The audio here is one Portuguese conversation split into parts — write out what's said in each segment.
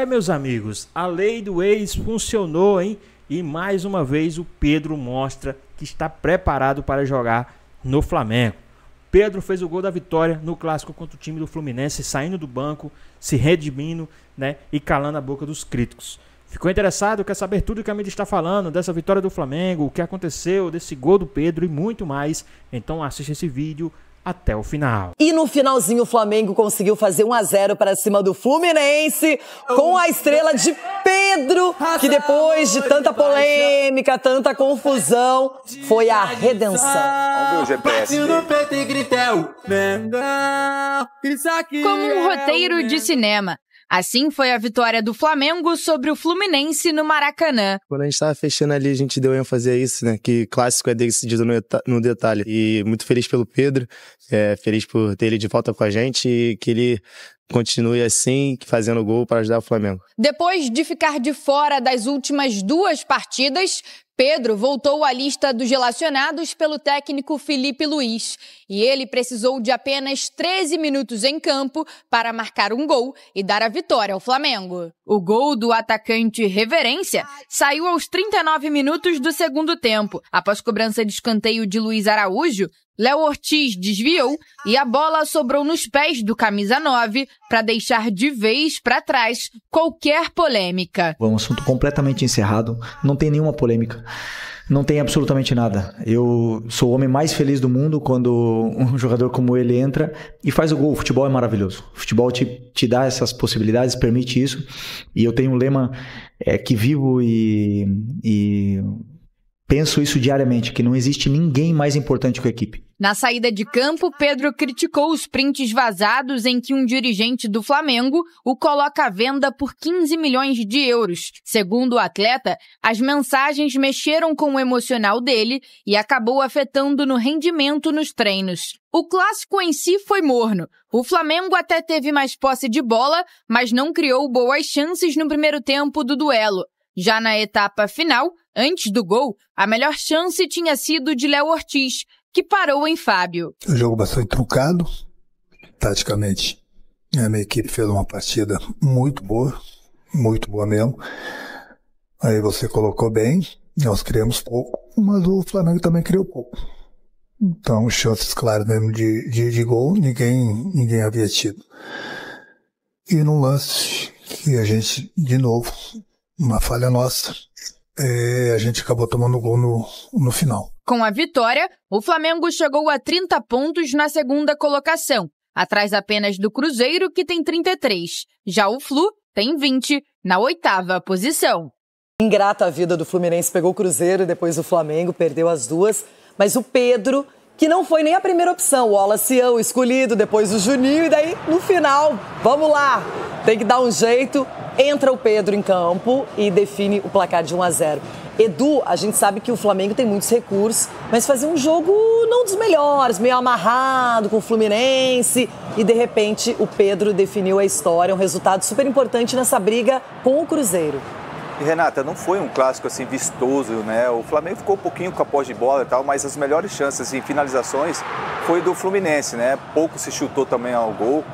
Meus amigos, a lei do ex funcionou, hein? E mais uma vez o Pedro mostra que está preparado para jogar no Flamengo. Pedro fez o gol da vitória no clássico contra o time do Fluminense, saindo do banco, se redimindo, né? E calando a boca dos críticos. Ficou interessado? Quer saber tudo que a mídia está falando dessa vitória do Flamengo, o que aconteceu, desse gol do Pedro e muito mais? Então assista esse vídeo até o final. E no finalzinho o Flamengo conseguiu fazer 1-0 para cima do Fluminense com a estrela de Pedro, que depois de tanta polêmica, tanta confusão, foi a redenção. Olha o meu GPS. Como um roteiro de cinema. Assim foi a vitória do Flamengo sobre o Fluminense no Maracanã. Quando a gente tava fechando ali, a gente deu ênfase a isso, né? Que clássico é decidido no detalhe. E muito feliz pelo Pedro, feliz por ter ele de volta com a gente e que ele continue assim, fazendo gol para ajudar o Flamengo. Depois de ficar de fora das últimas 2 partidas, Pedro voltou à lista dos relacionados pelo técnico Felipe Luiz. E ele precisou de apenas 13 minutos em campo para marcar um gol e dar a vitória ao Flamengo. O gol do atacante Reverência saiu aos 39 minutos do segundo tempo. Após cobrança de escanteio de Luiz Araújo, Léo Ortiz desviou e a bola sobrou nos pés do camisa 9 para deixar de vez para trás qualquer polêmica. É um assunto completamente encerrado, não tem nenhuma polêmica, não tem absolutamente nada. Eu sou o homem mais feliz do mundo quando um jogador como ele entra e faz o gol. O futebol é maravilhoso, o futebol te dá essas possibilidades, permite isso, e eu tenho um lema que vivo e penso isso diariamente, que não existe ninguém mais importante que a equipe. Na saída de campo, Pedro criticou os prints vazados em que um dirigente do Flamengo o coloca à venda por 15 milhões de euros. Segundo o atleta, as mensagens mexeram com o emocional dele e acabou afetando no rendimento nos treinos. O clássico em si foi morno. O Flamengo até teve mais posse de bola, mas não criou boas chances no primeiro tempo do duelo. Já na etapa final, antes do gol, a melhor chance tinha sido de Léo Ortiz, que parou em Fábio. Um jogo bastante truncado, taticamente. A minha equipe fez uma partida muito boa mesmo. Aí você colocou bem, nós criamos pouco, mas o Flamengo também criou pouco. Então, chances claras mesmo de gol, ninguém havia tido. E num lance que a gente, de novo, uma falha nossa, a gente acabou tomando gol no final. Com a vitória, o Flamengo chegou a 30 pontos na segunda colocação, atrás apenas do Cruzeiro, que tem 33. Já o Flu tem 20, na 8ª posição. Ingrata a vida do Fluminense, pegou o Cruzeiro e depois o Flamengo, perdeu as duas. Mas o Pedro, que não foi nem a primeira opção, o Wallace, o escolhido, depois o Juninho, e daí no final, vamos lá, tem que dar um jeito. Entra o Pedro em campo e define o placar de 1-0. Edu, a gente sabe que o Flamengo tem muitos recursos, mas fazia um jogo não dos melhores, meio amarrado com o Fluminense, e de repente o Pedro definiu a história, um resultado super importante nessa briga com o Cruzeiro. E Renata, não foi um clássico assim vistoso, né? O Flamengo ficou um pouquinho com a posse de bola e tal, mas as melhores chances em finalizações foi do Fluminense, né? Pouco se chutou também ao gol.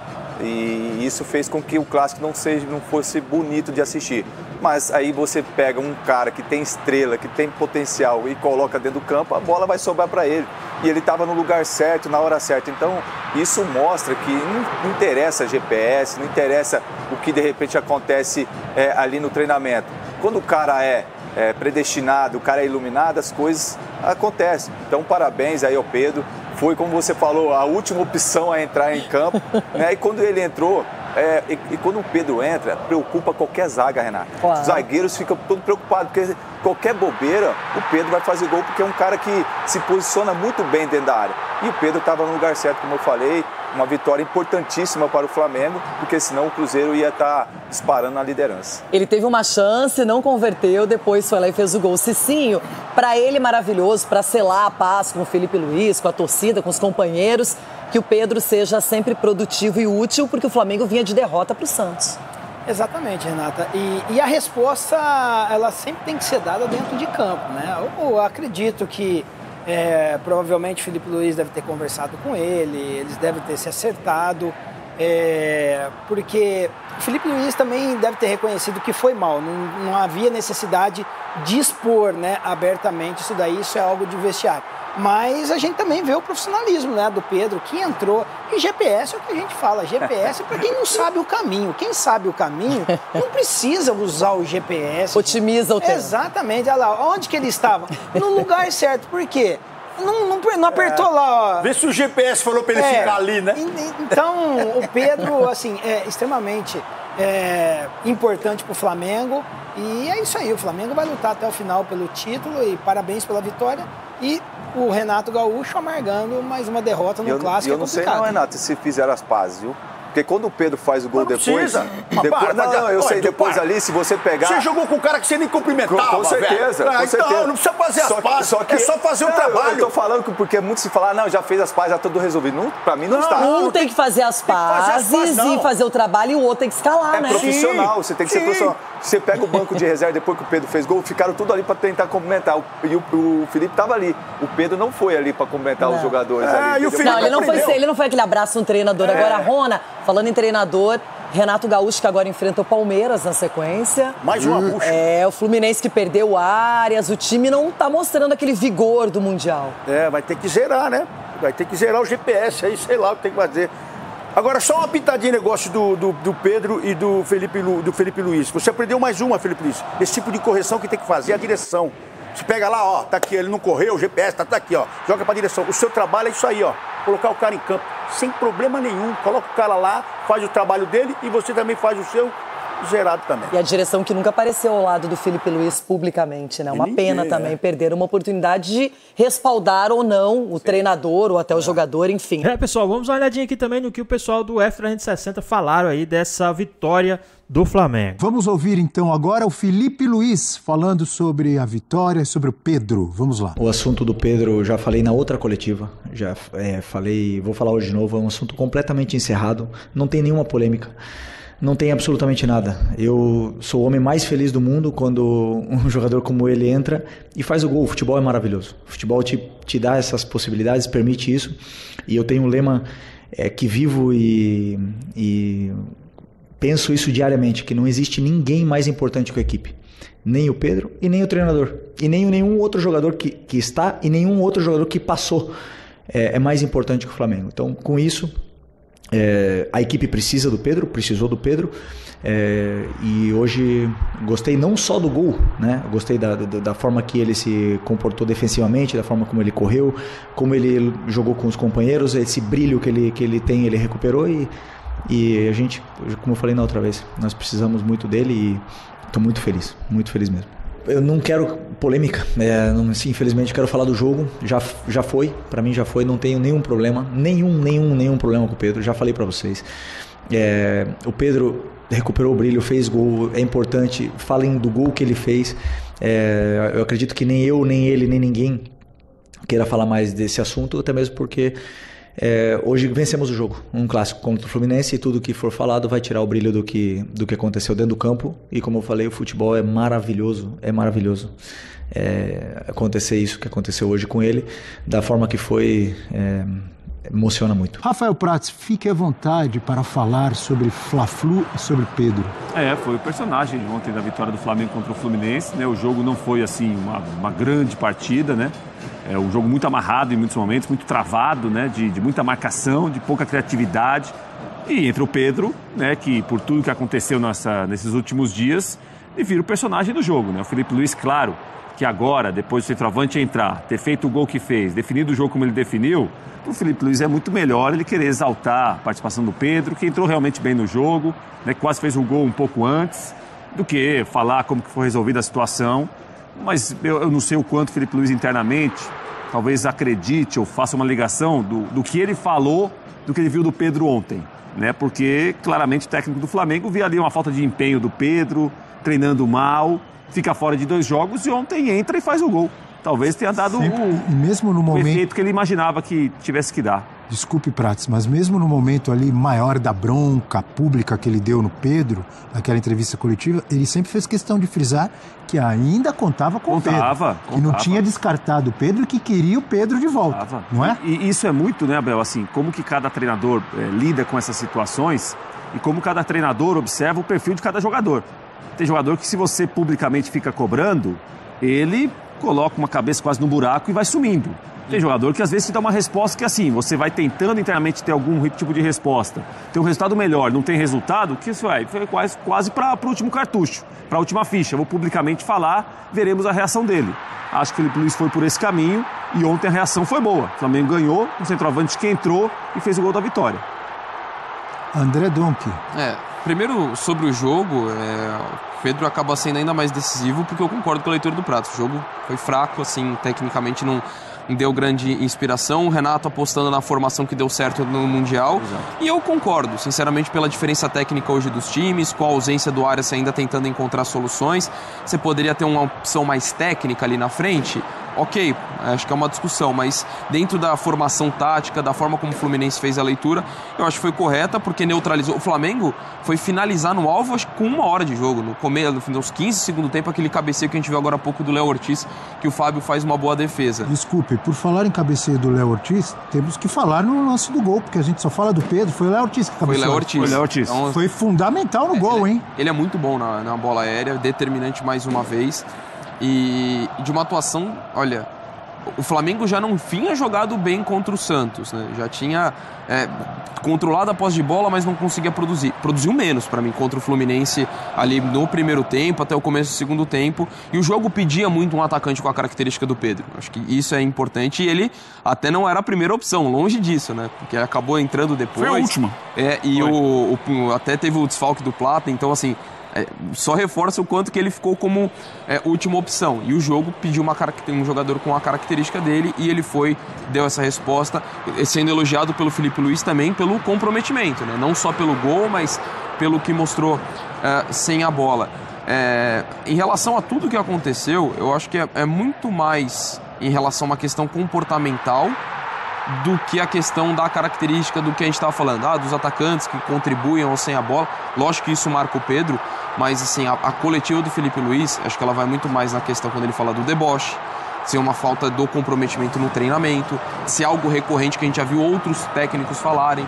E isso fez com que o clássico não fosse bonito de assistir. Mas aí você pega um cara que tem estrela, que tem potencial e coloca dentro do campo, a bola vai sobrar para ele. E ele estava no lugar certo, na hora certa. Então isso mostra que não interessa GPS, não interessa o que de repente acontece ali no treinamento. Quando o cara é predestinado, o cara é iluminado, as coisas acontecem. Então parabéns aí ao Pedro. Foi, como você falou, a última opção a entrar em campo, né? E quando ele entrou, e quando o Pedro entra, preocupa qualquer zaga, Renato. Claro. Os zagueiros ficam todos preocupados, porque qualquer bobeira, o Pedro vai fazer gol, porque é um cara que se posiciona muito bem dentro da área. E o Pedro estava no lugar certo, como eu falei, uma vitória importantíssima para o Flamengo, porque senão o Cruzeiro ia estar disparando na liderança. Ele teve uma chance, não converteu, depois foi lá e fez o gol. Cicinho, para ele maravilhoso, para selar a paz com o Felipe Luiz, com a torcida, com os companheiros, que o Pedro seja sempre produtivo e útil, porque o Flamengo vinha de derrota para o Santos. Exatamente, Renata. E a resposta, ela sempre tem que ser dada dentro de campo, né? Eu acredito que provavelmente o Felipe Luiz deve ter conversado com ele, eles devem ter se acertado. Porque o Felipe Luiz também deve ter reconhecido que foi mal, não havia necessidade de expor, né, abertamente isso daí, isso é algo de vestiário. Mas a gente também vê o profissionalismo, né, do Pedro, que entrou. E GPS é o que a gente fala, GPS é para quem não sabe o caminho. Quem sabe o caminho não precisa usar o GPS. Otimiza o tempo. Exatamente, olha lá, onde que ele estava? No lugar certo, por quê? Não apertou lá, ó. Vê se o GPS falou para ele ficar ali, né? Então, o Pedro, assim, é extremamente importante para o Flamengo. E é isso aí, o Flamengo vai lutar até o final pelo título e parabéns pela vitória. E o Renato Gaúcho amargando mais uma derrota no clássico. Eu não sei não, Renato, se fizeram as pazes, viu? Porque quando o Pedro faz o gol depois... eu sei, depois ali, se você pegar... Você jogou com um cara que você nem cumprimentava, com certeza, velho. Com certeza. Então, não precisa fazer as pazes, é só fazer o trabalho. Eu tô falando que porque muitos se falam, não, já fez as pazes, já tudo resolvido. Não, pra mim não está. Um tem que fazer as pazes e fazer o trabalho e o outro tem que escalar, né? É profissional, você tem que ser profissional. Você pega o banco de reserva depois que o Pedro fez gol, ficaram tudo ali para tentar complementar. E o Felipe estava ali. O Pedro não foi ali para complementar os jogadores. Ali, e o Felipe ele não foi aquele abraço no treinador. Agora, Rona, falando em treinador, Renato Gaúcho, que agora enfrenta o Palmeiras na sequência. Mais uma bucha. O Fluminense que perdeu o Arias. O time não tá mostrando aquele vigor do Mundial. Vai ter que zerar, né? Vai ter que zerar o GPS aí, sei lá o que tem que fazer. Agora, só uma pitadinha de negócio do Pedro e do Felipe Luiz. Você aprendeu mais uma, Felipe Luiz. Esse tipo de correção que tem que fazer, a direção. Você pega lá, ó, tá aqui, ele não correu, o GPS tá aqui, ó. Joga pra direção. O seu trabalho é isso aí, ó. Colocar o cara em campo, sem problema nenhum. Coloca o cara lá, faz o trabalho dele e você também faz o seu zerado também. E a direção que nunca apareceu ao lado do Felipe Luiz publicamente, né? Uma pena também perder uma oportunidade de respaldar ou não o treinador ou até o jogador, enfim. Pessoal, vamos dar uma olhadinha aqui também no que o pessoal do F360 falaram aí dessa vitória do Flamengo. Vamos ouvir então agora o Felipe Luiz falando sobre a vitória, sobre o Pedro. Vamos lá. O assunto do Pedro, já falei na outra coletiva, vou falar hoje de novo, é um assunto completamente encerrado, não tem nenhuma polêmica. Não tem absolutamente nada. Eu sou o homem mais feliz do mundo quando um jogador como ele entra e faz o gol. O futebol é maravilhoso. O futebol te dá essas possibilidades, permite isso. E eu tenho um lema que vivo e penso isso diariamente, que não existe ninguém mais importante que a equipe. Nem o Pedro e nem o treinador. E nem nenhum outro jogador que está e nenhum outro jogador que passou é mais importante que o Flamengo. Então, com isso... a equipe precisou do Pedro, e hoje gostei não só do gol, né? Gostei da forma que ele se comportou defensivamente, da forma como ele correu, como ele jogou com os companheiros, esse brilho que ele tem, ele recuperou e a gente, como eu falei na outra vez, nós precisamos muito dele e estou muito feliz mesmo. Eu não quero polêmica, infelizmente quero falar do jogo, já foi, para mim já foi, não tenho nenhum problema, nenhum problema com o Pedro, já falei para vocês. O Pedro recuperou o brilho, fez gol, é importante, falem do gol que ele fez, eu acredito que nem eu, nem ele, nem ninguém queira falar mais desse assunto, até mesmo porque hoje vencemos o jogo, um clássico contra o Fluminense, e tudo que for falado vai tirar o brilho do que aconteceu dentro do campo, e como eu falei, o futebol é maravilhoso, acontecer isso que aconteceu hoje com ele, da forma que foi, emociona muito. Rafael Prats, fique à vontade para falar sobre Fla-Flu e sobre Pedro. Foi o personagem ontem da vitória do Flamengo contra o Fluminense, né? O jogo não foi assim uma grande partida, né? É um jogo muito amarrado em muitos momentos, muito travado, né? De muita marcação, de pouca criatividade. E entra o Pedro, né? Que por tudo que aconteceu nesses últimos dias, ele vira o personagem do jogo, né? O Felipe Luiz, claro, que agora, depois do centroavante entrar, ter feito o gol que fez, definido o jogo como ele definiu, o Felipe Luiz é muito melhor ele querer exaltar a participação do Pedro, que entrou realmente bem no jogo, né? Quase fez o gol um pouco antes, do que falar como que foi resolvida a situação. Mas eu não sei o quanto o Felipe Luiz internamente talvez acredite ou faça uma ligação do que ele falou, do que ele viu do Pedro ontem, né? Porque claramente o técnico do Flamengo via ali uma falta de empenho do Pedro, treinando mal, fica fora de 2 jogos e ontem entra e faz o gol. Talvez tenha dado mesmo no momento, efeito que ele imaginava que tivesse que dar. Desculpe, Prats, mas mesmo no momento ali maior da bronca pública que ele deu no Pedro, naquela entrevista coletiva, ele sempre fez questão de frisar que ainda contava com o Pedro. Que não tinha descartado o Pedro e que queria o Pedro de volta, não é? E isso é muito, né, Abel, assim, como que cada treinador lida com essas situações e como cada treinador observa o perfil de cada jogador. Tem jogador que, se você publicamente fica cobrando, ele coloca uma cabeça quase no buraco e vai sumindo. Tem jogador que às vezes te dá uma resposta que assim, você vai tentando internamente ter algum tipo de resposta, ter um resultado melhor, não tem resultado, que isso vai quase para o último cartucho, para a última ficha. Vou publicamente falar, veremos a reação dele. Acho que o Felipe Luiz foi por esse caminho e ontem a reação foi boa. O Flamengo ganhou, um centroavante que entrou e fez o gol da vitória. André Donk. Primeiro, sobre o jogo, o Pedro acaba sendo ainda mais decisivo porque eu concordo com a leitura do Prato. O jogo foi fraco, assim, tecnicamente não deu grande inspiração. O Renato apostando na formação que deu certo no Mundial. Exato. E eu concordo, sinceramente, pela diferença técnica hoje dos times, com a ausência do Arias ainda tentando encontrar soluções. Você poderia ter uma opção mais técnica ali na frente? Ok, acho que é uma discussão, mas dentro da formação tática, da forma como o Fluminense fez a leitura, eu acho que foi correta, porque neutralizou. O Flamengo foi finalizar no alvo, acho que com 1 hora de jogo, no começo, no fim dos 15 segundo tempo, aquele cabeceio que a gente viu agora há pouco do Léo Ortiz, que o Fábio faz uma boa defesa. Desculpe, por falar em cabeceio do Léo Ortiz, temos que falar no lance do gol, porque a gente só fala do Pedro, foi o Léo Ortiz que cabeceou. Foi Léo Ortiz. Então, foi fundamental no gol, hein? Ele é muito bom na bola aérea, determinante mais uma vez. E de uma atuação, olha, o Flamengo já não vinha jogado bem contra o Santos, né? Já tinha controlado a posse de bola, mas não conseguia produzir. Produziu menos para mim contra o Fluminense ali no primeiro tempo, até o começo do segundo tempo. E o jogo pedia muito um atacante com a característica do Pedro. Acho que isso é importante e ele até não era a primeira opção, longe disso, né? Porque acabou entrando depois. Foi a última. Até teve o desfalque do Plata, então assim... só reforça o quanto que ele ficou como última opção. E o jogo pediu um jogador com a característica dele e ele deu essa resposta, sendo elogiado pelo Felipe Luiz também pelo comprometimento, né? Não só pelo gol, mas pelo que mostrou sem a bola. Em relação a tudo que aconteceu, eu acho que é muito mais em relação a uma questão comportamental do que a questão da característica do que a gente estava falando, dos atacantes que contribuem ou sem a bola. Lógico que isso marca o Pedro, mas assim, a coletiva do Felipe Luiz, acho que ela vai muito mais na questão quando ele fala do deboche, ser uma falta do comprometimento no treinamento, ser algo recorrente que a gente já viu outros técnicos falarem.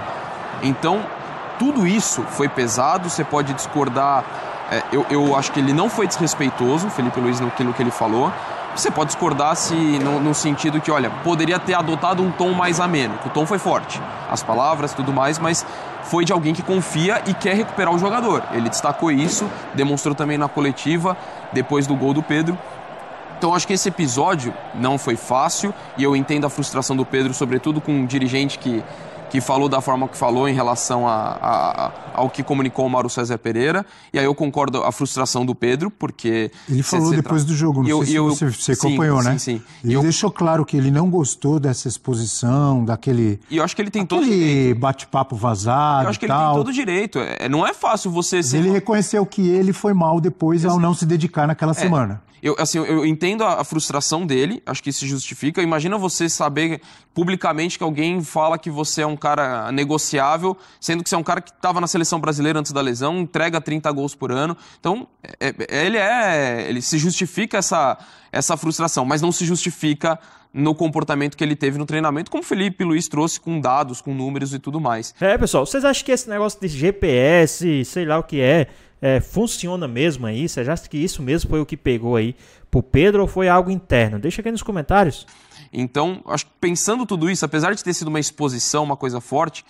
Então, tudo isso foi pesado, você pode discordar, eu acho que ele não foi desrespeitoso, o Felipe Luiz, naquilo que ele falou. Você pode discordar no sentido que, olha, poderia ter adotado um tom mais ameno, que o tom foi forte, as palavras e tudo mais, mas foi de alguém que confia e quer recuperar o jogador. Ele destacou isso, demonstrou também na coletiva, depois do gol do Pedro. Então acho que esse episódio não foi fácil e eu entendo a frustração do Pedro, sobretudo com um dirigente que falou da forma que falou em relação ao que comunicou o Mauro César Pereira. E aí eu concordo a frustração do Pedro, porque... Ele falou depois do jogo, não sei se você acompanhou, né? Sim. Ele deixou claro que ele não gostou dessa exposição, daquele... E eu acho que ele tem todo direito. Bate-papo vazado. Eu acho que ele tem todo direito. Não é fácil você... Ele reconheceu que ele foi mal depois ao não se dedicar naquela semana. Eu entendo a frustração dele, acho que isso se justifica. Imagina você saber publicamente que alguém fala que você é um cara negociável, sendo que você é um cara que estava na seleção brasileira antes da lesão, entrega 30 gols por ano. Então, ele se justifica essa frustração, mas não se justifica no comportamento que ele teve no treinamento, como o Felipe Luiz trouxe com dados, com números e tudo mais. Pessoal, vocês acham que esse negócio de GPS, sei lá o que funciona mesmo aí? Você acha que isso mesmo foi o que pegou aí pro Pedro ou foi algo interno? Deixa aqui nos comentários. Então, acho que pensando tudo isso, apesar de ter sido uma exposição, uma coisa forte,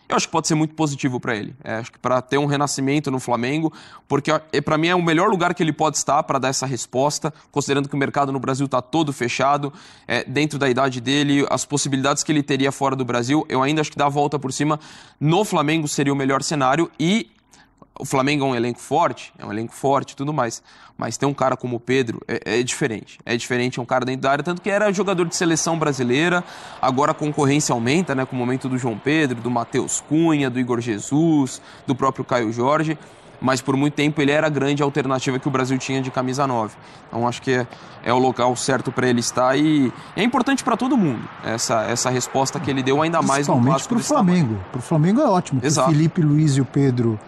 eu acho que pode ser muito positivo para ele. Acho que para ter um renascimento no Flamengo, porque para mim é o melhor lugar que ele pode estar para dar essa resposta, considerando que o mercado no Brasil está todo fechado, dentro da idade dele, as possibilidades que ele teria fora do Brasil, eu ainda acho que dar a volta por cima no Flamengo seria o melhor cenário. E o Flamengo é um elenco forte e tudo mais, mas ter um cara como o Pedro é diferente. É diferente, é um cara dentro da área, tanto que era jogador de seleção brasileira, agora a concorrência aumenta, né, com o momento do João Pedro, do Matheus Cunha, do Igor Jesus, do próprio Caio Jorge. mas por muito tempo ele era a grande alternativa que o Brasil tinha de camisa 9. Então acho que é o local certo para ele estar e é importante para todo mundo essa resposta que ele deu, ainda mais no clássico pro Flamengo. Para o Flamengo é ótimo. Exato. Que o Felipe Luiz e o Pedro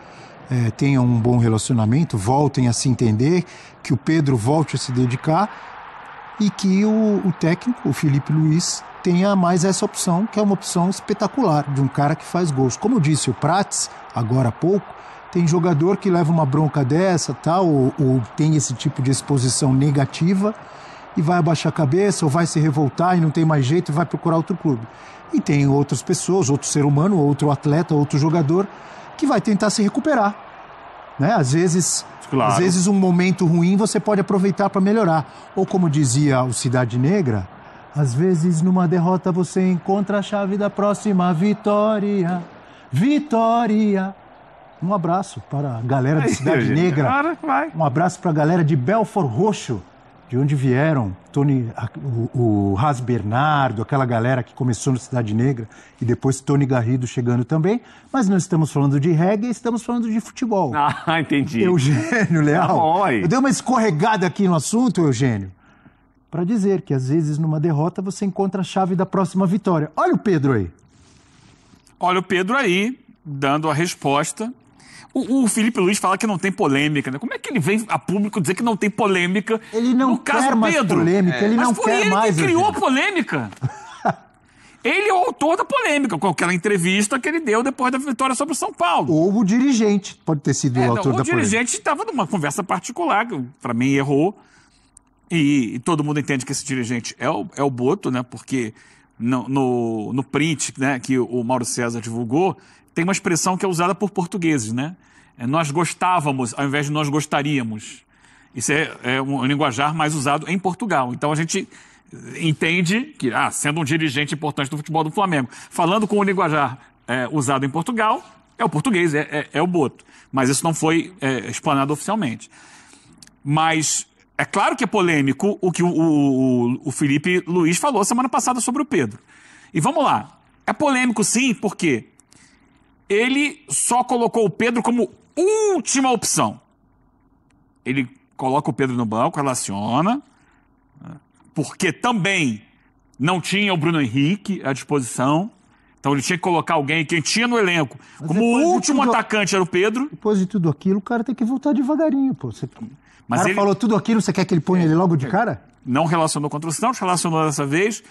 tenham um bom relacionamento, voltem a se entender, que o Pedro volte a se dedicar e que o técnico, o Felipe Luiz, tenha mais essa opção, que é uma opção espetacular, de um cara que faz gols. Como eu disse, o Prats, agora há pouco, tem jogador que leva uma bronca dessa, tal, ou tem esse tipo de exposição negativa e vai abaixar a cabeça, ou vai se revoltar e não tem mais jeito e vai procurar outro clube. E tem outras pessoas, outro ser humano, outro atleta, outro jogador, que vai tentar se recuperar. Né? Às vezes um momento ruim você pode aproveitar para melhorar. Ou como dizia o Cidade Negra, às vezes numa derrota você encontra a chave da próxima vitória. Vitória! Um abraço para a galera de Cidade Negra. Um abraço para a galera de Belfort Roxo, de onde vieram o Ras Bernardo, aquela galera que começou no Cidade Negra, e depois Tony Garrido chegando também. Mas não estamos falando de reggae, estamos falando de futebol. Ah, entendi. Eugênio Leal. Tá bom, aí. Eu dei uma escorregada aqui no assunto, Eugênio, para dizer que às vezes numa derrota você encontra a chave da próxima vitória. Olha o Pedro aí. Olha o Pedro aí, dando a resposta. O Felipe Luiz fala que não tem polêmica, né? Como é que ele vem a público dizer que não tem polêmica? Ele não quer mais polêmica, ele não quer mais. Mas foi ele que criou a polêmica. Ele é o autor da polêmica, com aquela entrevista que ele deu depois da vitória sobre o São Paulo. Ou o dirigente pode ter sido o autor da polêmica. O dirigente estava numa conversa particular, que para mim errou, e todo mundo entende que esse dirigente é o Boto, né? Porque no print, né, que o Mauro César divulgou, tem uma expressão que é usada por portugueses, né? Nós gostávamos, ao invés de nós gostaríamos. Isso é um linguajar mais usado em Portugal. Então a gente entende que, sendo um dirigente importante do futebol do Flamengo, falando com o linguajar usado em Portugal, é o português, é o Boto. Mas isso não foi explanado oficialmente. Mas é claro que é polêmico o que o Felipe Luiz falou semana passada sobre o Pedro. E vamos lá. É polêmico sim, porque ele só colocou o Pedro como última opção. Ele coloca o Pedro no banco, relaciona, porque também não tinha o Bruno Henrique à disposição. Então ele tinha que colocar alguém, quem tinha no elenco, como o último atacante era o Pedro. Depois de tudo aquilo, o cara tem que voltar devagarinho, pô. O cara falou tudo aquilo, você quer que ele ponha ele logo de cara? Não relacionou contra o Santos, relacionou dessa vez.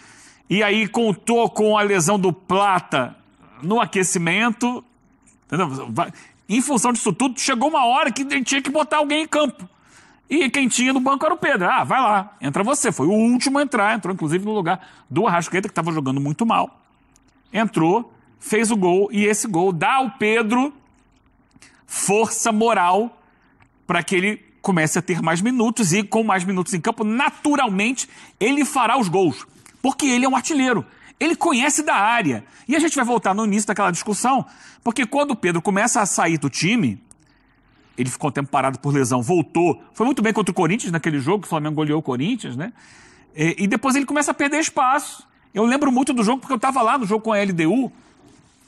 E aí contou com a lesão do Plata no aquecimento. Entendeu? Em função disso tudo, chegou uma hora que ele tinha que botar alguém em campo. E quem tinha no banco era o Pedro. Vai lá, entra você. Foi o último a entrar, entrou inclusive no lugar do Arrascaeta, que estava jogando muito mal. Entrou, fez o gol, e esse gol dá ao Pedro força moral para que ele comece a ter mais minutos, e com mais minutos em campo, naturalmente, ele fará os gols. Porque ele é um artilheiro. Ele conhece da área. E a gente vai voltar no início daquela discussão, porque quando o Pedro começa a sair do time, ele ficou um tempo parado por lesão, voltou, foi muito bem contra o Corinthians naquele jogo, que o Flamengo goleou o Corinthians, né? E depois ele começa a perder espaço. Eu lembro muito do jogo, porque eu estava lá no jogo com a LDU,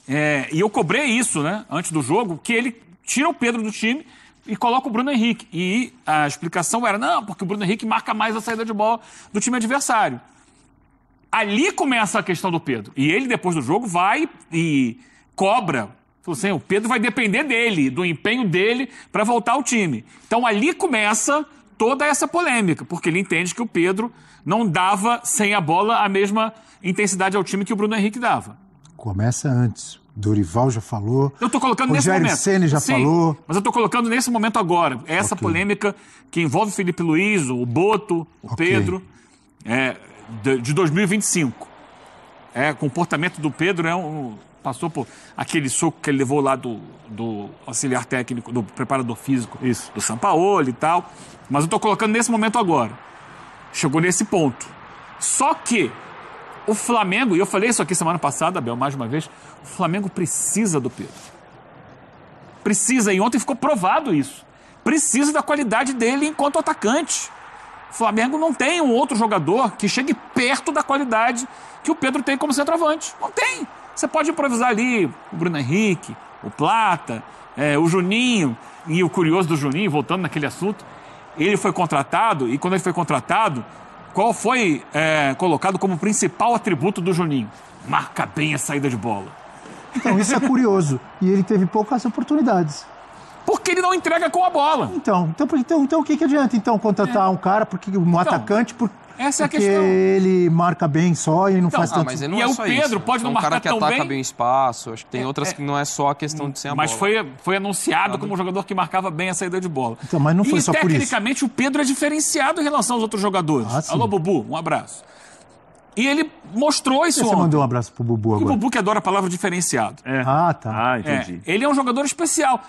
e eu cobrei isso, né, antes do jogo, que ele tira o Pedro do time e coloca o Bruno Henrique. E a explicação era, não, porque o Bruno Henrique marca mais a saída de bola do time adversário. Ali começa a questão do Pedro. E ele, depois do jogo, vai e cobra. Falou assim, o Pedro vai depender dele, do empenho dele para voltar ao time. Então ali começa toda essa polêmica, porque ele entende que o Pedro não dava, sem a bola, a mesma intensidade ao time que o Bruno Henrique dava. Começa antes. Dorival já falou. Eu estou colocando nesse momento. Rogério Ceni já falou. Mas eu estou colocando nesse momento agora. Essa polêmica que envolve o Felipe Luiz, o Boto, o Pedro, de 2025. O comportamento do Pedro passou por aquele soco que ele levou lá do auxiliar técnico, do preparador físico do Sampaoli e tal. Mas eu estou colocando nesse momento agora. Chegou nesse ponto. Só que o Flamengo, e eu falei isso aqui semana passada, Abel, mais uma vez, o Flamengo precisa do Pedro. Precisa, e ontem ficou provado isso. Precisa da qualidade dele enquanto atacante. O Flamengo não tem um outro jogador que chegue perto da qualidade que o Pedro tem como centroavante. Não tem. Você pode improvisar ali o Bruno Henrique, o Plata, o Juninho. E o curioso do Juninho, voltando naquele assunto, ele foi contratado, e quando ele foi contratado, qual foi colocado como principal atributo do Juninho? Marca bem a saída de bola. Então, isso é curioso. E ele teve poucas oportunidades. Porque ele não entrega com a bola. Então o que adianta, então, contratar um cara, atacante, essa é a porque questão. ele marca bem só e não faz tanto... Mas não e é o só Pedro isso. pode não marcar tão bem. Um cara que ataca bem o espaço, acho que tem outras que não é só a questão de ser a bola. Mas foi anunciado como um jogador que marcava bem a saída de bola. Então, mas não foi só por isso. E tecnicamente o Pedro é diferenciado em relação aos outros jogadores. Alô, Bubu, um abraço. E ele mostrou isso ontem. Você mandou um abraço pro Bubu agora. O Bubu que adora a palavra diferenciado. Ah, tá. Entendi. Ele é um jogador especial.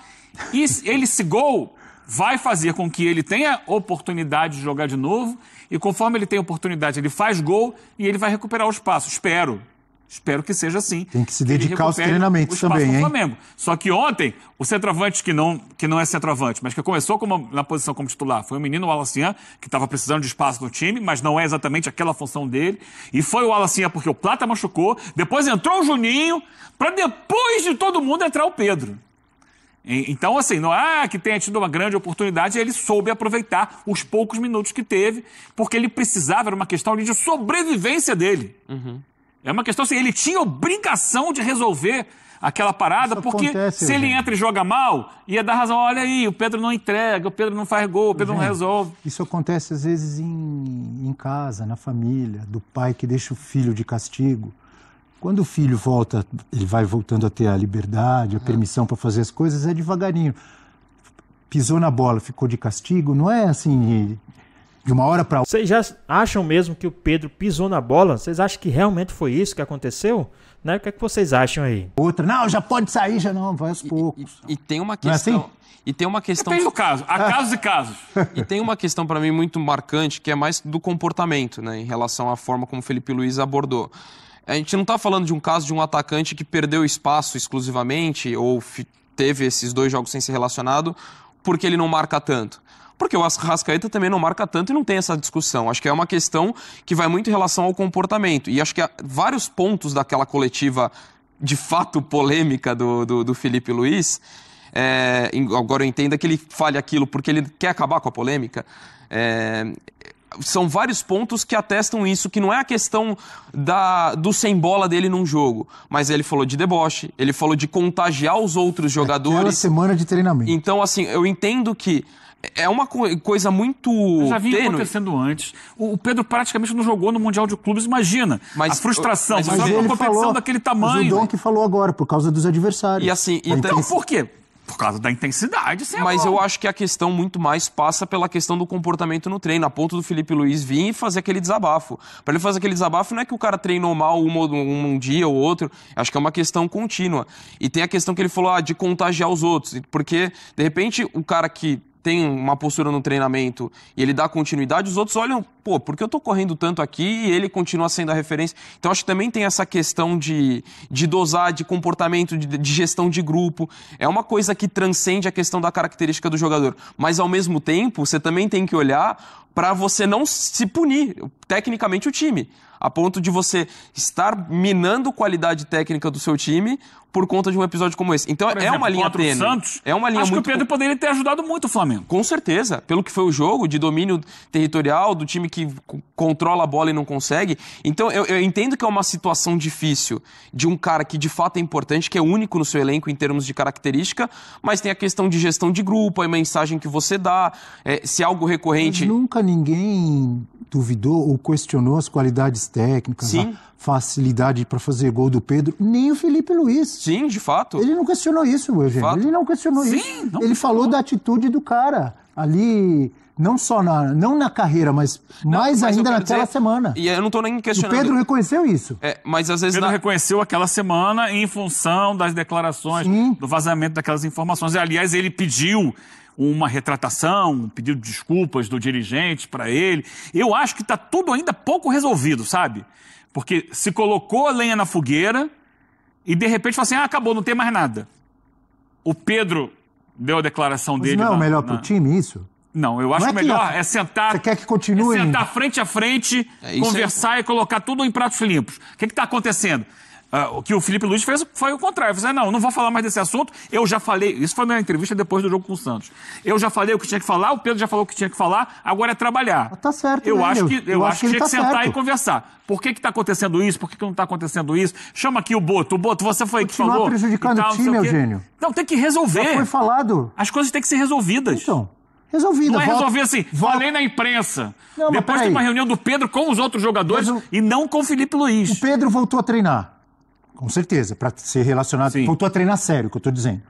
E esse gol vai fazer com que ele tenha oportunidade de jogar de novo. E conforme ele tem oportunidade, ele faz gol e ele vai recuperar o espaço. Espero que seja assim. Tem que se dedicar aos treinamentos também, hein? Flamengo. Só que ontem, o centroavante que não é centroavante, mas que começou na posição como titular, foi o menino Wallacian, que estava precisando de espaço no time, mas não é exatamente aquela função dele. E foi o Wallacian porque o Plata machucou, depois entrou o Juninho, para depois de todo mundo entrar o Pedro. Então, assim, não é que tenha tido uma grande oportunidade, ele soube aproveitar os poucos minutos que teve, porque ele precisava, era uma questão ali de sobrevivência dele. É uma questão assim, ele tinha obrigação de resolver aquela parada, porque se ele entra e joga mal, ia dar razão, olha aí, o Pedro não entrega, o Pedro não faz gol, o Pedro não resolve. Isso acontece às vezes em casa, na família, do pai que deixa o filho de castigo. Quando o filho volta, ele vai voltando a ter a liberdade, a permissão para fazer as coisas, é devagarinho. Pisou na bola, ficou de castigo, não é assim de uma hora para outra. Vocês já acham mesmo que o Pedro pisou na bola? Vocês acham que realmente foi isso que aconteceu? Né? O que é que vocês acham aí? Outra, não, já pode sair, já não, vai aos poucos. E tem uma questão... Não é assim? E tem uma questão... Depende do caso, há casos e casos. E tem uma questão para mim muito marcante, que é mais do comportamento, né, em relação à forma como o Felipe Luiz abordou. A gente não está falando de um caso de um atacante que perdeu espaço exclusivamente ou teve esses 2 jogos sem ser relacionado porque ele não marca tanto. Porque o Arrascaeta também não marca tanto e não tem essa discussão. Acho que é uma questão que vai muito em relação ao comportamento. E acho que há vários pontos daquela coletiva de fato polêmica do Felipe Luiz, agora eu entendo que ele fale aquilo porque ele quer acabar com a polêmica, são vários pontos que atestam isso, que não é a questão do sem bola dele num jogo, mas ele falou de deboche, ele falou de contagiar os outros jogadores. Aquela semana de treinamento. Então, assim, eu entendo que é uma coisa muito já vinha acontecendo antes. O Pedro praticamente não jogou no Mundial de Clubes, imagina. A frustração, mas ele uma competição falou, daquele tamanho. Mas o Dom que falou agora, por causa dos adversários. E assim, então por quê? Por causa da intensidade, mas eu acho que a questão muito mais passa pela questão do comportamento no treino, a ponto do Felipe Luiz vir e fazer aquele desabafo. Para ele fazer aquele desabafo, não é que o cara treinou mal um dia ou outro, acho que é uma questão contínua. E tem a questão que ele falou de contagiar os outros, porque, de repente, o cara que tem uma postura no treinamento e ele dá continuidade, os outros olham, pô, por que eu tô correndo tanto aqui e ele continua sendo a referência? Então acho que também tem essa questão de dosar, de comportamento, de gestão de grupo. É uma coisa que transcende a questão da característica do jogador. Mas ao mesmo tempo, você também tem que olhar para você não se punir tecnicamente o time, a ponto de você estar minando qualidade técnica do seu time por conta de um episódio como esse. Então é uma linha tênue. Santos, é uma linha acho muito... que o Pedro poderia ter ajudado muito o Flamengo. Com certeza. Pelo que foi o jogo, de domínio territorial, do time que controla a bola e não consegue. Então eu entendo que é uma situação difícil de um cara que de fato é importante, que é único no seu elenco em termos de característica, mas tem a questão de gestão de grupo, a mensagem que você dá, se é algo recorrente... Mas nunca ninguém duvidou ou questionou as qualidades técnicas, Sim. a facilidade para fazer gol do Pedro, nem o Felipe Luiz. Sim, de fato. Ele não questionou isso, Eugênio. Ele não questionou isso. Ele falou da atitude do cara ali, não só não na carreira, mas mais ainda naquela semana. E eu não estou nem questionando. O Pedro reconheceu isso. Mas às vezes... Pedro reconheceu aquela semana em função das declarações, do vazamento daquelas informações. E, aliás, ele pediu uma retratação, um pedido de desculpas do dirigente para ele. Eu acho que está tudo ainda pouco resolvido, sabe? Porque se colocou a lenha na fogueira e de repente falou assim, acabou, não tem mais nada. O Pedro deu a declaração dele. Mas não é o melhor para o time isso? Não, eu acho que o melhor é sentar... Você quer que continue? É sentar frente a frente, conversar e colocar tudo em pratos limpos. O que está acontecendo? O que o Felipe Luiz fez foi o contrário. Eu falei, não vou falar mais desse assunto. Eu já falei, isso foi na entrevista depois do jogo com o Santos. Eu já falei o que tinha que falar, o Pedro já falou o que tinha que falar, agora é trabalhar. Tá certo, eu acho que tinha que sentar certo. e conversar. Por que está acontecendo isso? Por que não está acontecendo isso? Chama aqui o Boto. O Boto, você foi que falou. Continuar prejudicando o time, Eugênio. Não, tem que resolver. Já foi falado. As coisas têm que ser resolvidas. Então, resolvida. Não é resolver assim, falei na imprensa. Não, depois tem uma reunião do Pedro com os outros jogadores e não com o Felipe Luiz. O Pedro voltou a treinar. Com certeza, para ser relacionado. Sim. Voltou a treinar sério, que eu estou dizendo.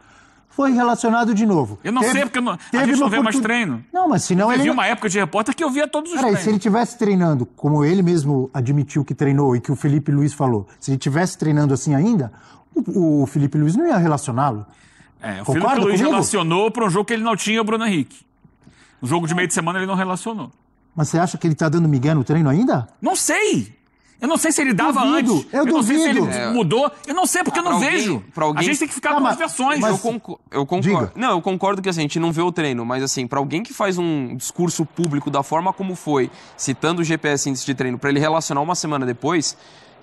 Foi relacionado de novo. Eu não sei, porque a gente não vê mais treino. Não, mas senão ele... Eu vi uma época de repórter que eu via todos os treinos. Se ele estivesse treinando, como ele mesmo admitiu que treinou e que o Felipe Luiz falou, se ele estivesse treinando assim ainda, o Felipe Luiz não ia relacioná-lo. O Felipe Luiz relacionou para um jogo que ele não tinha o Bruno Henrique. O jogo de meio de semana ele não relacionou. Mas você acha que ele está dando migué no treino ainda? Não sei. Eu não sei se ele dava antes. Eu não sei se ele mudou. Eu não sei, porque eu não vejo. A gente tem que ficar com as versões. Eu concordo. Não, eu concordo que assim, a gente não vê o treino, mas assim, para alguém que faz um discurso público da forma como foi, citando o GPS índice de treino, para ele relacionar uma semana depois,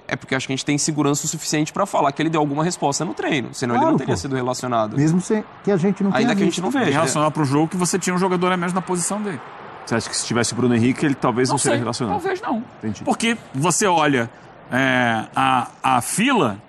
é porque acho que a gente tem segurança o suficiente para falar que ele deu alguma resposta no treino. Senão ele não teria sido relacionado. Mesmo sem que a gente não tenha Ainda que a gente não veja. Relacionar para o jogo que você tinha um jogador a menos na posição dele. Você acha que se tivesse o Bruno Henrique, ele talvez não seria relacionado? Talvez não. Entendi. Porque você olha a fila,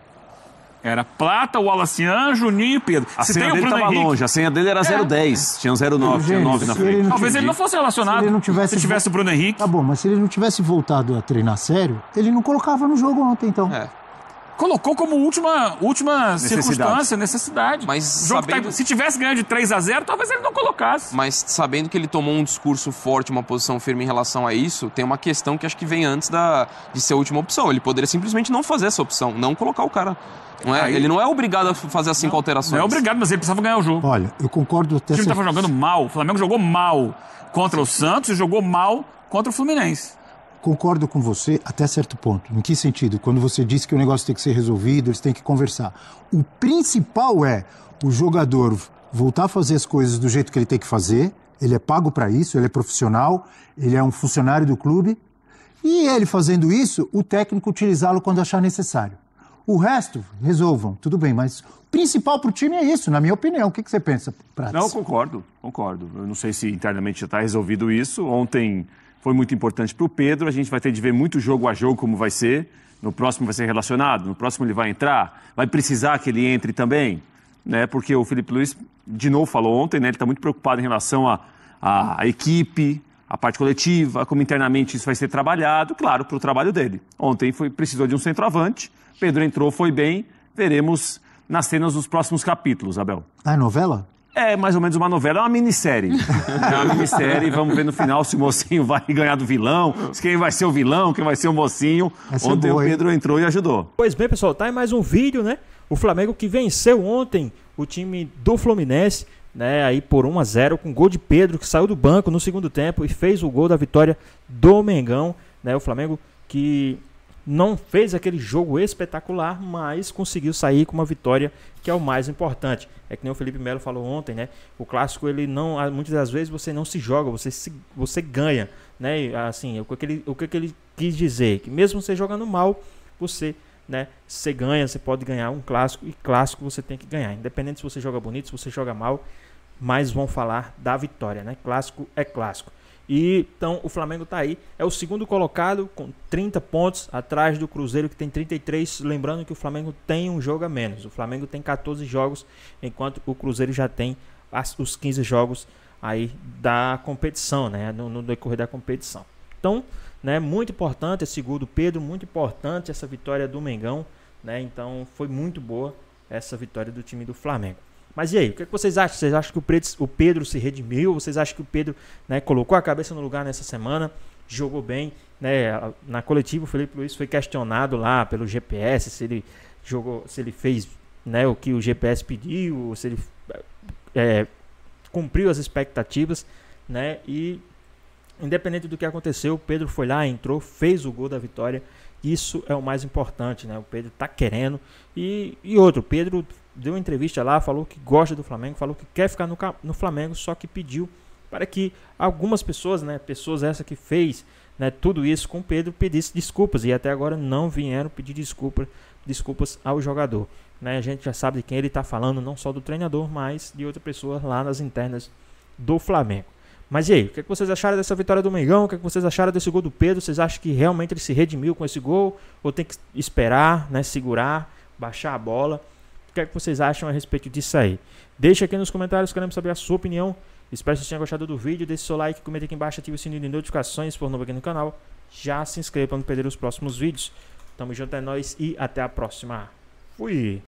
era Plata, Wallacian, Juninho e Pedro. A senha dele estava longe, a senha dele era 010, tinha 09, tinha 9 na frente. Talvez ele não fosse relacionado se tivesse o Bruno Henrique. Tá bom, mas se ele não tivesse voltado a treinar sério, ele não colocava no jogo ontem, então. Colocou como última circunstância, necessidade. Mas se tivesse ganho de 3-0, talvez ele não colocasse. Mas sabendo que ele tomou um discurso forte, uma posição firme em relação a isso, tem uma questão que acho que vem antes de ser a última opção. Ele poderia simplesmente não fazer essa opção, não colocar o cara. Não é? Ele não é obrigado a fazer as 5 alterações. Não é obrigado, mas ele precisava ganhar o jogo. Olha, eu concordo até... O time estava jogando mal. O Flamengo jogou mal contra o Santos e jogou mal contra o Fluminense. Concordo com você até certo ponto. Em que sentido? Quando você disse que o negócio tem que ser resolvido, eles têm que conversar. O principal é o jogador voltar a fazer as coisas do jeito que ele tem que fazer. Ele é pago para isso, ele é profissional, ele é um funcionário do clube. E ele fazendo isso, o técnico utilizá-lo quando achar necessário. O resto, resolvam, tudo bem, mas o principal para o time é isso, na minha opinião. O que você pensa, Prats? Não, concordo. Eu não sei se internamente já está resolvido isso. Ontem foi muito importante para o Pedro, a gente vai ter de ver muito jogo a jogo como vai ser. No próximo vai ser relacionado, no próximo ele vai entrar, vai precisar que ele entre também, né? Porque o Felipe Luiz, de novo, falou ontem, né? Ele está muito preocupado em relação à equipe, à parte coletiva, como internamente isso vai ser trabalhado, claro, para o trabalho dele. Ontem precisou de um centroavante, Pedro entrou, foi bem, veremos nas cenas dos próximos capítulos, Abel. Ah, novela? É mais ou menos uma novela, é uma minissérie. É uma minissérie, vamos ver no final se o mocinho vai ganhar do vilão, quem vai ser o vilão, quem vai ser o mocinho. Ontem o Pedro entrou e ajudou. Pois bem, pessoal, tá aí mais um vídeo, né? O Flamengo que venceu ontem o time do Fluminense, né? Aí por 1-0 com gol de Pedro, que saiu do banco no segundo tempo e fez o gol da vitória do Mengão, né? O Flamengo que não fez aquele jogo espetacular, mas conseguiu sair com uma vitória, que é o mais importante. É que nem o Felipe Melo falou ontem, né? O clássico, ele não, muitas das vezes você não se joga, você ganha, né? Assim, o que ele quis dizer, que mesmo você jogando mal, você ganha, você pode ganhar um clássico, e clássico você tem que ganhar, independente se você joga bonito, se você joga mal, mas vão falar da vitória, né? Clássico é clássico. E então o Flamengo está aí, é o segundo colocado com 30 pontos, atrás do Cruzeiro que tem 33, lembrando que o Flamengo tem um jogo a menos, o Flamengo tem 14 jogos, enquanto o Cruzeiro já tem os 15 jogos aí da competição, né, no decorrer da competição. Então, né, muito importante esse gol do Pedro, muito importante essa vitória do Mengão, né, então foi muito boa essa vitória do time do Flamengo. Mas e aí, o que vocês acham? Vocês acham que o Pedro se redimiu? Vocês acham que o Pedro, né, colocou a cabeça no lugar nessa semana? Jogou bem, né? Na coletiva o Felipe Luiz foi questionado lá pelo GPS, se ele fez, né, o que o GPS pediu, se ele cumpriu as expectativas, né? E independente do que aconteceu, o Pedro foi lá, entrou, fez o gol da vitória. Isso é o mais importante, né? O Pedro tá querendo. E outro, o Pedro deu uma entrevista lá, falou que gosta do Flamengo, falou que quer ficar no Flamengo, só que pediu para que algumas pessoas, né, pessoas essa que fez, né, tudo isso com o Pedro, pedisse desculpas, e até agora não vieram pedir desculpa desculpas ao jogador, né? A gente já sabe de quem ele está falando, não só do treinador, mas de outra pessoa lá nas internas do Flamengo. Mas e aí, o que vocês acharam dessa vitória do Mengão? O que vocês acharam desse gol do Pedro? Vocês acham que realmente ele se redimiu com esse gol? Ou tem que esperar, né, segurar, baixar a bola? O que vocês acham a respeito disso aí? Deixa aqui nos comentários, queremos saber a sua opinião. Espero que vocês tenham gostado do vídeo. Deixe seu like, comenta aqui embaixo, ative o sininho de notificações, se for novo aqui no canal. Já se inscreva para não perder os próximos vídeos. Tamo junto, é nóis e até a próxima. Fui!